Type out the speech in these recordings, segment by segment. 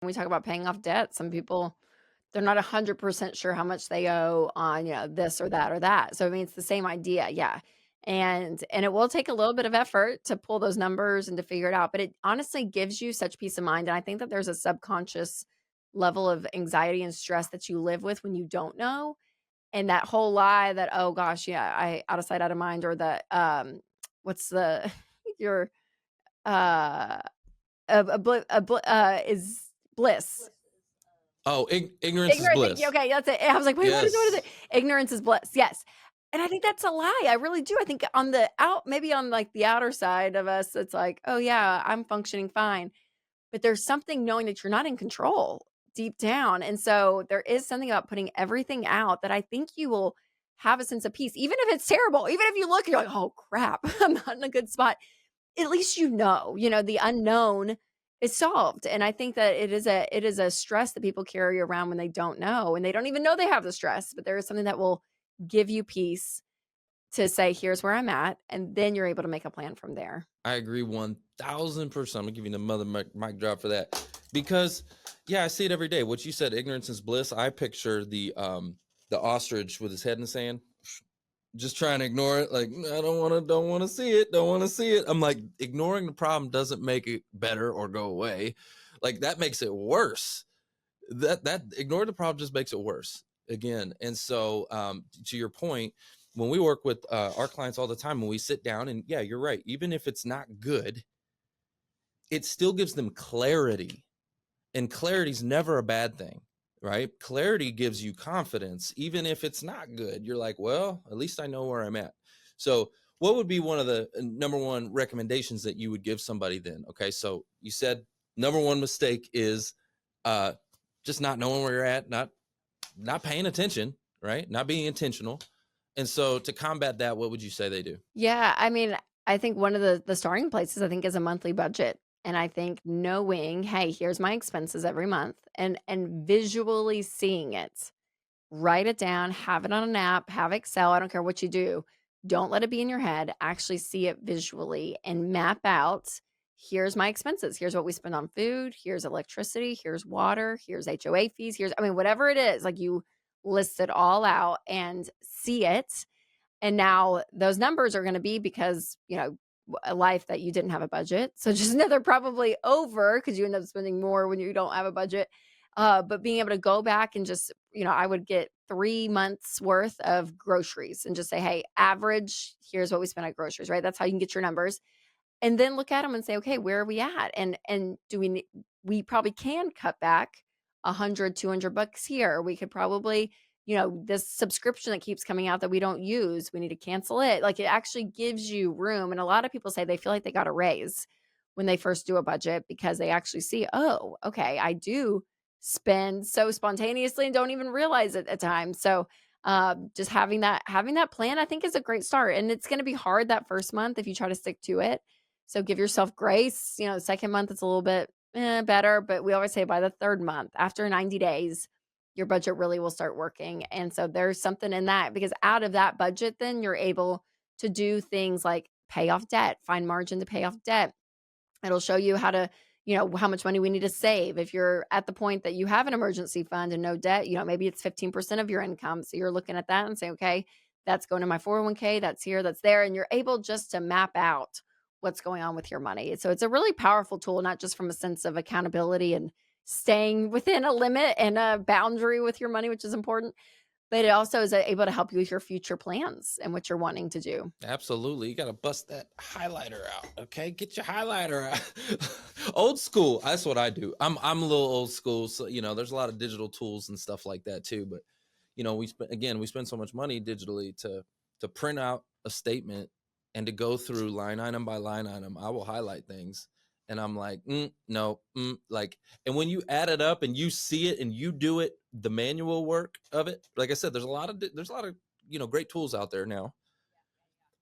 When we talk about paying off debt, some people, they're not 100% sure how much they owe on, this or that or that. So, I mean, it's the same idea, yeah. And it will take a little bit of effort to pull those numbers and to figure it out, but it honestly gives you such peace of mind, and I think that there's a subconscious level of anxiety and stress that you live with when you don't know, and that whole lie that, "Oh gosh, yeah, I out of sight, out of mind," or the, what's the your, uh, is bliss. Oh, ignorance is Ignorant, thank you, bliss. okay, that's it. I was like, "Wait, what is Yes. it?" Ignorance is bliss, yes. And I think that's a lie, I really do. I think on the out maybe on, like, the outer side of us, it's like, "Oh, yeah, I'm functioning fine." But there's something knowing that you're not in control deep down, and so there is something about putting everything out that I think you will have a sense of peace, even if it's terrible, even if you look, you're like, "Oh, crap, I'm not in a good spot." At least the unknown is solved, and I think that it is a stress that people carry around when they don't know, and they don't even know they have the stress, but there is something that will give you peace to say, "Here's where I'm at," and then you're able to make a plan from there. I agree 1000%. I'm gonna give you the mother mic drop for that because, yeah, I see it every day. What you said, ignorance is bliss. I picture the ostrich with his head in the sand, just trying to ignore it. Like, I don't want to see it, don't want to see it. I'm like, ignoring the problem doesn't make it better or go away. Like that makes it worse. That ignore the problem just makes it worse again. And so, to your point, when we work with our clients all the time, when we sit down, and yeah, you're right, even if it's not good, it still gives them clarity, and clarity is never a bad thing, right? Clarity gives you confidence even if it's not good. You're like, well, at least I know where I'm at. So what would be one of the number one recommendations that you would give somebody then? Okay, so you said number one mistake is uh just not knowing where you're at, not paying attention, right? Not being intentional. And so to combat that, what would you say they do? Yeah, I mean, I think one of the starting places, I think, is a monthly budget, and I think knowing, "Hey, here's my expenses every month," and visually seeing it. Write it down, have it on an app, have Excel, I don't care what you do. Don't let it be in your head, actually see it visually and map out, "Here's my expenses. Here's what we spend on food. Here's electricity. Here's water. Here's HOA fees. Here's" I mean, whatever it is, like, you list it all out and see it, and now those numbers are gonna be because, a life that you didn't have a budget. So just know they're probably over because you end up spending more when you don't have a budget. But being able to go back and just, I would get 3 months worth of groceries and just say, "Hey, average, here's what we spend on groceries," right? That's how you can get your numbers. And then look at them and say, "Okay, where are we at? And do we probably can cut back 100, $200 here. We could probably, this subscription that keeps coming out that we don't use, we need to cancel it." Like, it actually gives you room, and a lot of people say they feel like they got a raise when they first do a budget because they actually see, "Oh, okay, I do spend so spontaneously and don't even realize it at times." So, just having that plan, I think, is a great start, and it's gonna be hard that first month if you try to stick to it. So give yourself grace. The second month it's a little bit better, but we always say by the third month, after 90 days, your budget really will start working. And so there's something in that because out of that budget, then you're able to do things like pay off debt, find margin to pay off debt. It'll show you how to, how much money we need to save. If you're at the point that you have an emergency fund and no debt, maybe it's 15% of your income. So you're looking at that and say, okay, that's going to my 401k, that's here, that's there. And you're able just to map out what's going on with your money. So it's a really powerful tool, not just from a sense of accountability and staying within a limit and a boundary with your money, which is important, but it also is able to help you with your future plans and what you're wanting to do. Absolutely. You got to bust that highlighter out. Okay. Get your highlighter out. Old school. That's what I do. I'm a little old school. So, there's a lot of digital tools and stuff like that too. But, we spend so much money digitally to print out a statement and to go through line item by line item. I will highlight things and I'm like, no, like, and when you add it up and you see it and you do it, the manual work of it, like I said, there's a lot of, great tools out there now.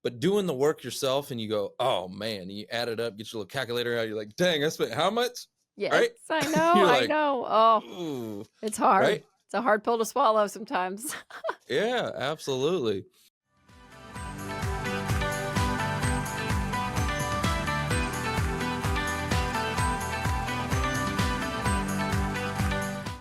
But doing the work yourself and you go, oh man, you add it up, get your little calculator out, you're like, dang, I spent how much? Yes, Right? I know, You're I like, know. Oh, ooh, it's hard. right? It's a hard pill to swallow sometimes. Yeah, absolutely.